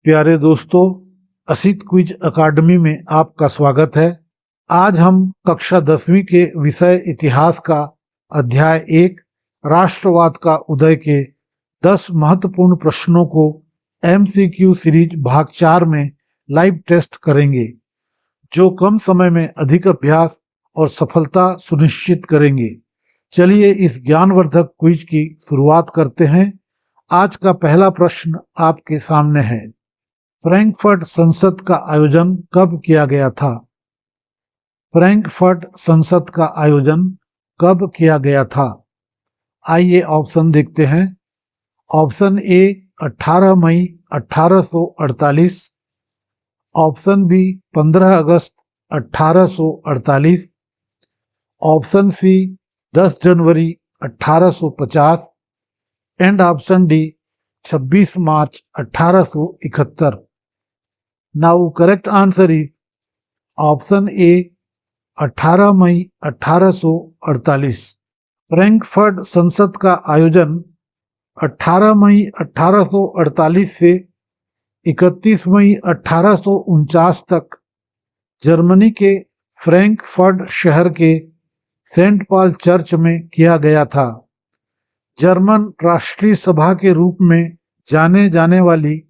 प्यारे दोस्तों, असित क्विज अकादमी में आपका स्वागत है। आज हम कक्षा 10वीं के विषय इतिहास का अध्याय 1 राष्ट्रवाद का उदय के 10 महत्वपूर्ण प्रश्नों को MCQ सीरीज भाग 4 में लाइव टेस्ट करेंगे, जो कम समय में अधिक अभ्यास और सफलता सुनिश्चित करेंगे। चलिए इस ज्ञानवर्धक क्विज की शुरुआत करते हैं। आज का पहला प्रश्न आपके सामने है। फ्रैंकफर्ट संसद का आयोजन कब किया गया था? फ्रैंकफर्ट संसद का आयोजन कब किया गया था? आइए ऑप्शन देखते हैं। ऑप्शन ए 18 मई 1848, ऑप्शन बी 15 अगस्त 1848, ऑप्शन सी 10 जनवरी 1850 एंड ऑप्शन डी 26 मार्च 1871। Now correct answer is option A 18 मई 1848। फ्रैंकफर्ट संसद का आयोजन 18 मई 1848 से 31 मई 1849 तक जर्मनी के फ्रैंकफर्ट शहर के सेंट पॉल चर्च में किया गया था। जर्मन राष्ट्रीय सभा के रूप में जाने जाने वाली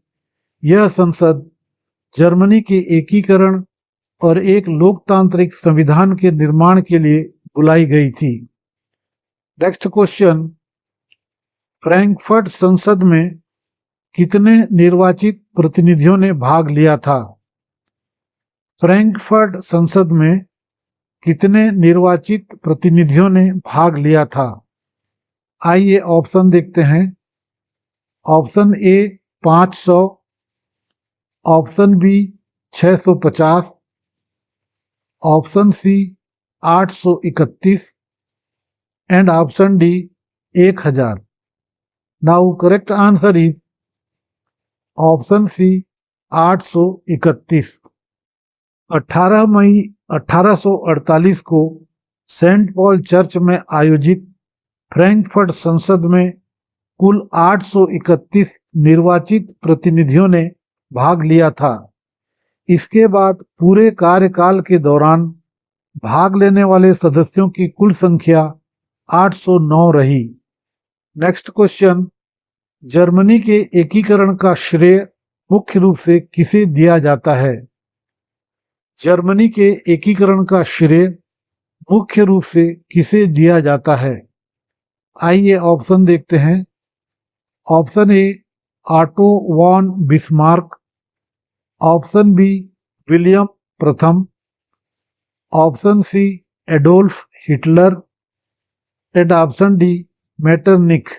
यह संसद जर्मनी के एकीकरण और एक लोकतांत्रिक संविधान के निर्माण के लिए बुलाई गई थी। नेक्स्ट क्वेश्चन, फ्रैंकफर्ट संसद में कितने निर्वाचित प्रतिनिधियों ने भाग लिया था? फ्रैंकफर्ट संसद में कितने निर्वाचित प्रतिनिधियों ने भाग लिया था? आइए ऑप्शन देखते हैं। Option A 500, option B 650, option C 831 and option D 1000। Now correct answer is option C 831। 18 मई 1848 को सेंट पॉल चर्च में आयोजित फ्रैंकफर्ट संसद में कुल 831 निर्वाचित प्रतिनिधियों ने भाग लिया था। इसके बाद पूरे कार्यकाल के दौरान भाग लेने वाले सदस्यों की कुल संख्या 809 रही। नेक्स्ट क्वेश्चन, जर्मनी के एकीकरण का श्रेय मुख्य रूप से किसे दिया जाता है? जर्मनी के एकीकरण का श्रेय मुख्य रूप से किसे दिया जाता है? आइए ऑप्शन देखते हैं। Option A Otto von Bismarck, option B William प्रथम, option C Adolf Hitler and option D Metternich.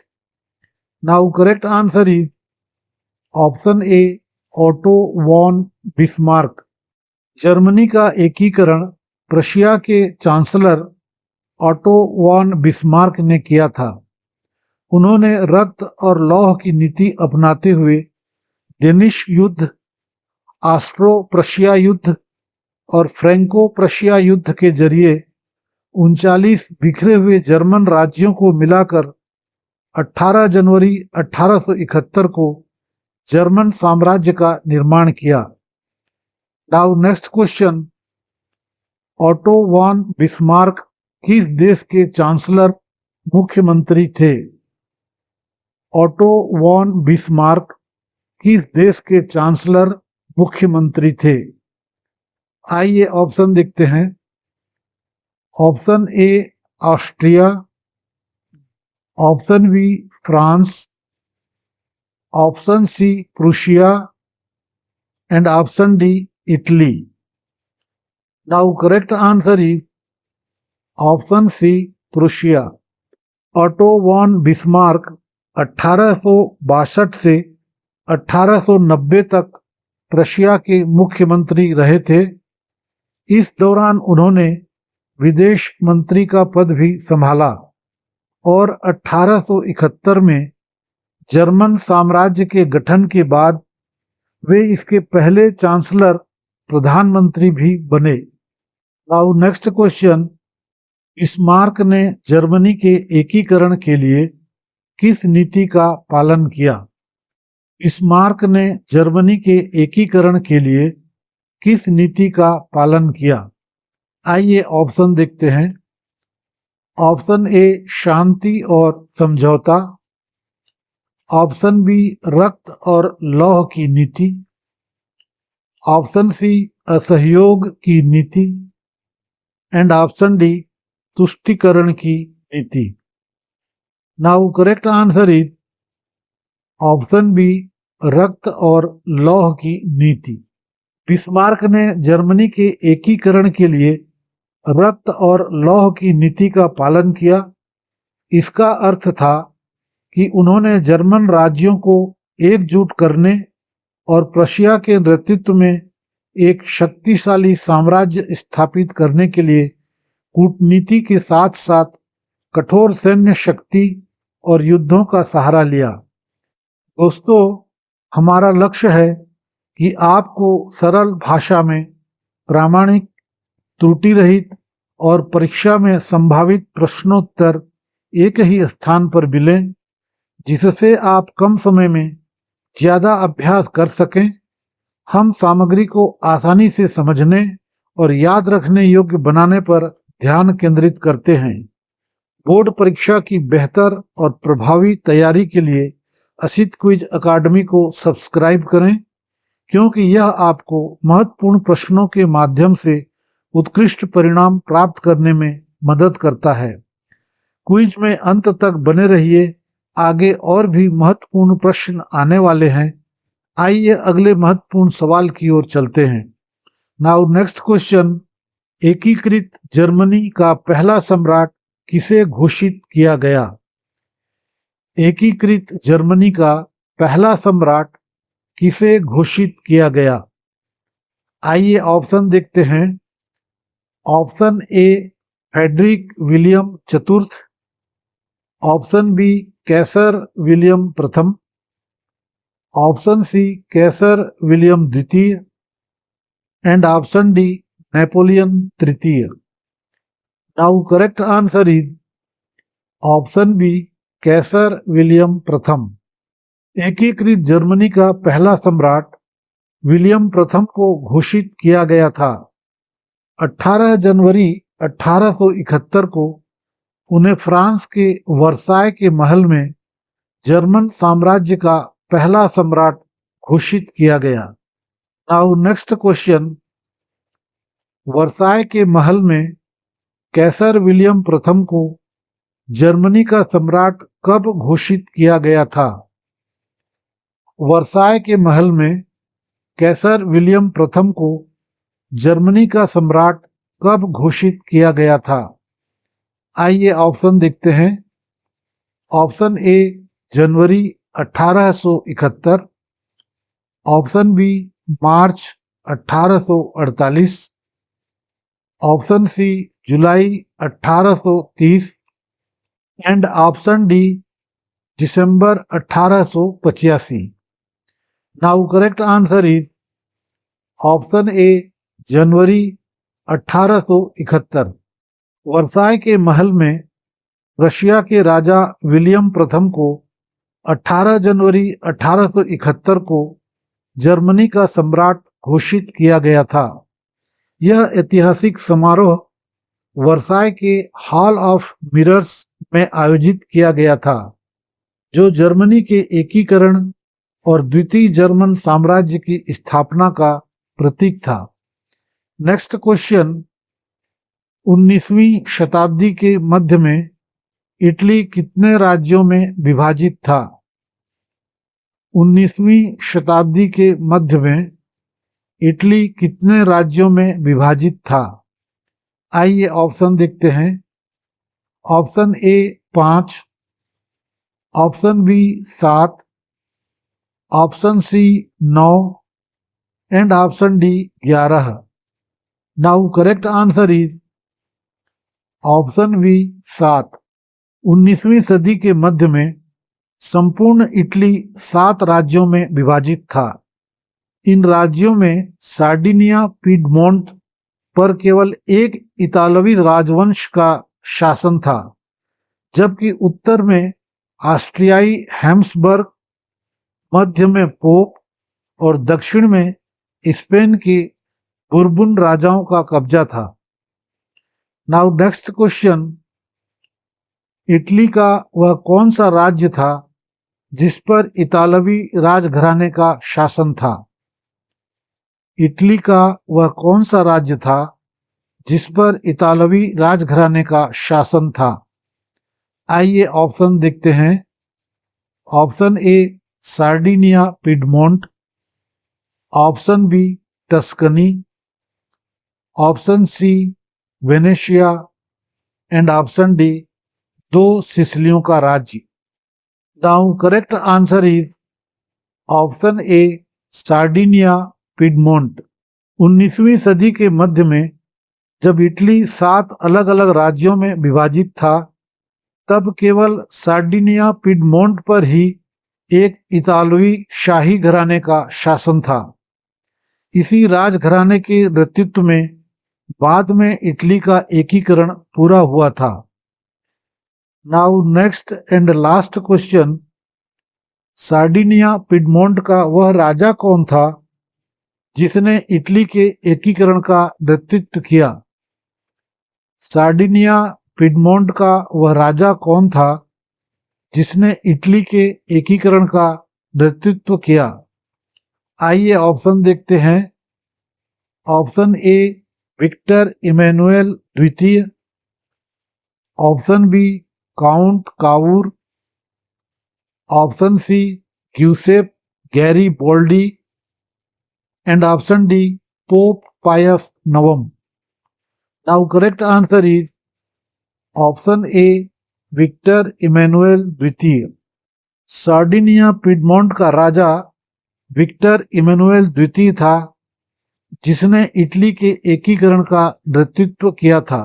Now correct answer is option A Otto von Bismarck. Germany का एकीकरण प्रशिया के चांसलर ऑटो वॉन बिस्मार्क ने किया था। उन्होंने रक्त और लौह की नीति अपनाते हुए डेनिश युद्ध, ऑस्ट्रो प्रशिया युद्ध और फ्रैंको प्रशिया युद्ध के जरिए 39 बिखरे हुए जर्मन राज्यों को मिलाकर 18 जनवरी 1871 को जर्मन साम्राज्य का निर्माण किया। Now next question, Otto von Bismarck किस देश के चांसलर मुख्यमंत्री थे? ऑटो वॉन बिस्मार्क किस देश के चांसलर मुख्यमंत्री थे? आइए ऑप्शन देखते हैं। Option A Austria, option B France, option C Prussia and option D Italy. Now correct answer is option C Prussia. Otto von Bismarck 1862 से 1890 तक प्रशिया के मुख्यमंत्री रहे थे। इस दौरान उन्होंने विदेश मंत्री का पद भी संभाला और 1871 में जर्मन साम्राज्य के गठन के बाद वे इसके पहले चांसलर प्रधानमंत्री भी बने। नाउ नेक्स्ट क्वेश्चन, बिस्मार्क ने जर्मनी के एकीकरण के लिए किस नीति का पालन किया? बिस्मार्क ने जर्मनी के एकीकरण के लिए किस नीति का पालन किया? आइए ऑप्शन देखते हैं। ऑप्शन ए शांति और समझौता, ऑप्शन बी रक्त और लौह की नीति, ऑप्शन सी असहयोग की नीति एंड ऑप्शन डी तुष्टीकरण की नीति। Now correct answer is option B रक्त और लौह की नीति। बिस्मार्क ने जर्मनी के एकीकरण के लिए रक्त और लौह की नीति का पालन किया। इसका अर्थ था कि उन्होंने जर्मन राज्यों को एकजुट करने और प्रशिया के नेतृत्व में एक शक्तिशाली साम्राज्य स्थापित करने के लिए कूटनीति के साथ साथ कठोर सैन्य शक्ति और युद्धों का सहारा लिया। दोस्तों, हमारा लक्ष्य है कि आपको सरल भाषा में प्रामाणिक, त्रुटि रहित और परीक्षा में संभावित प्रश्नोत्तर एक ही स्थान पर मिलें, जिससे आप कम समय में ज्यादा अभ्यास कर सकें। हम सामग्री को आसानी से समझने और याद रखने योग्य बनाने पर ध्यान केंद्रित करते हैं। बोर्ड परीक्षा की बेहतर और प्रभावी तैयारी के लिए असित क्विज अकादमी को सब्सक्राइब करें, क्योंकि यह आपको महत्वपूर्ण प्रश्नों के माध्यम से उत्कृष्ट परिणाम प्राप्त करने में मदद करता है। क्विज में अंत तक बने रहिए, आगे और भी महत्वपूर्ण प्रश्न आने वाले हैं। आइए अगले महत्वपूर्ण सवाल की ओर चलते हैं। नाउ नेक्स्ट क्वेश्चन, एकीकृत जर्मनी का पहला सम्राट किसे घोषित किया गया? एकीकृत जर्मनी का पहला सम्राट किसे घोषित किया गया? आइए ऑप्शन देखते हैं। ऑप्शन ए फ्रेडरिक विलियम चतुर्थ, ऑप्शन बी कैसर विलियम प्रथम, ऑप्शन सी कैसर विलियम द्वितीय एंड ऑप्शन डी नेपोलियन तृतीय। Now correct answer is option B Kaiser William प्रथम। एकीकृत जर्मनी का पहला सम्राट विलियम प्रथम को घोषित किया गया था। 18 जनवरी 1871 को उन्हें फ्रांस के वर्साय के महल में जर्मन साम्राज्य का पहला सम्राट घोषित किया गया। नाउ नेक्स्ट क्वेश्चन, वर्साय के महल में कैसर विलियम प्रथम को जर्मनी का सम्राट कब घोषित किया गया था? वर्साय के महल में कैसर विलियम प्रथम को जर्मनी का सम्राट कब घोषित किया गया था? आइए ऑप्शन देखते हैं। ऑप्शन ए जनवरी 1871, ऑप्शन बी मार्च 1848, ऑप्शन सी जुलाई 1830 एंड ऑप्शन डी दिसंबर 1885। Now correct answer is option A जनवरी 1871। वर्साय के महल में रशिया के राजा विलियम प्रथम को 18 जनवरी 1871 को जर्मनी का सम्राट घोषित किया गया था। यह ऐतिहासिक समारोह वर्साय के हॉल ऑफ मिरर्स में आयोजित किया गया था, जो जर्मनी के एकीकरण और द्वितीय जर्मन साम्राज्य की स्थापना का प्रतीक था। नेक्स्ट क्वेश्चन, 19वीं शताब्दी के मध्य में इटली कितने राज्यों में विभाजित था? 19वीं शताब्दी के मध्य में इटली कितने राज्यों में विभाजित था? आइए ऑप्शन देखते हैं। Option A 5, option B 7, option C 9 and option D 11। Now correct answer is option B 7। 19वीं सदी के मध्य में संपूर्ण इटली 7 राज्यों में विभाजित था। इन राज्यों में सार्डिनिया, पीडमोंट पर केवल एक इतालवी राजवंश का शासन था, जबकि उत्तर में ऑस्ट्रियाई हैम्सबर्ग, मध्य में पोप और दक्षिण में स्पेन के बुर्बन राजाओं का कब्जा था। नाउ नेक्स्ट क्वेश्चन, इटली का वह कौन सा राज्य था जिस पर इतालवी राजघराने का शासन था? इटली का वह कौन सा राज्य था जिस पर इतालवी राजघराने का शासन था? आइए ऑप्शन देखते हैं। Option A Sardinia Piedmont, option B Tuscany, option C Venetia and option D दो सिसिलियों का राज्य। Now correct answer is option A Sardinia Piedmont. 19वीं सदी के मध्य में जब इटली 7 अलग अलग राज्यों में विभाजित था, तब केवल सार्डिनिया पिडमोंट पर ही एक इतालवी शाही घराने का शासन था। इसी राजघराने के नेतृत्व में बाद में इटली का एकीकरण पूरा हुआ था। Now next and last question, Sardinia Piedmont का वह राजा कौन था जिसने इटली के एकीकरण का नेतृत्व किया? सार्डिनिया पिडमोंट का वह राजा कौन था जिसने इटली के एकीकरण का नेतृत्व किया? आइए ऑप्शन देखते हैं। ऑप्शन ए विक्टर इमैनुएल द्वितीय, option B Count Cavour, option C Giuseppe Garibaldi and option D Pope Pius नवम। Now correct answer is option A Victor Emmanuel द्वितीय। सार्डिनिया पिडमोंट का राजा विक्टर इमैनुएल द्वितीय था जिसने इटली के एकीकरण का नेतृत्व किया था।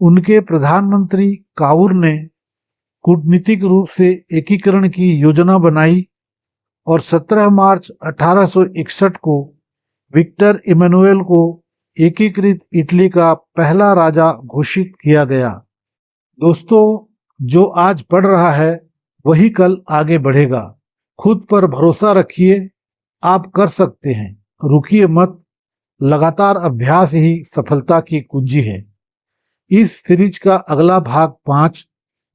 उनके प्रधानमंत्री कावूर ने कूटनीतिक रूप से एकीकरण की योजना बनाई और 17 मार्च 1861 को विक्टर इमैनुएल को एकीकृत इटली का पहला राजा घोषित किया गया। दोस्तों, जो आज पढ़ रहा है वही कल आगे बढ़ेगा। खुद पर भरोसा रखिए, आप कर सकते हैं। रुकिए मत, लगातार अभ्यास ही सफलता की कुंजी है। इस सीरीज का अगला भाग 5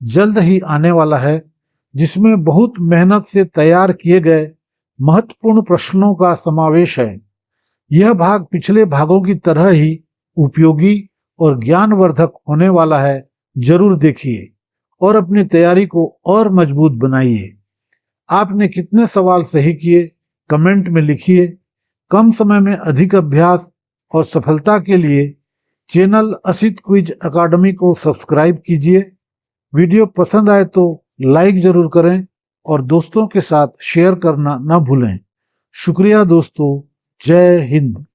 जल्द ही आने वाला है, जिसमें बहुत मेहनत से तैयार किए गए महत्वपूर्ण प्रश्नों का समावेश है। यह भाग पिछले भागों की तरह ही उपयोगी और ज्ञानवर्धक होने वाला है। जरूर देखिए और अपनी तैयारी को और मजबूत बनाइए। आपने कितने सवाल सही किए कमेंट में लिखिए। कम समय में अधिक अभ्यास और सफलता के लिए चैनल असित क्विज अकादमी को सब्सक्राइब कीजिए। वीडियो पसंद आए तो लाइक जरूर करें और दोस्तों के साथ शेयर करना न भूलें। शुक्रिया दोस्तों। जय हिंद।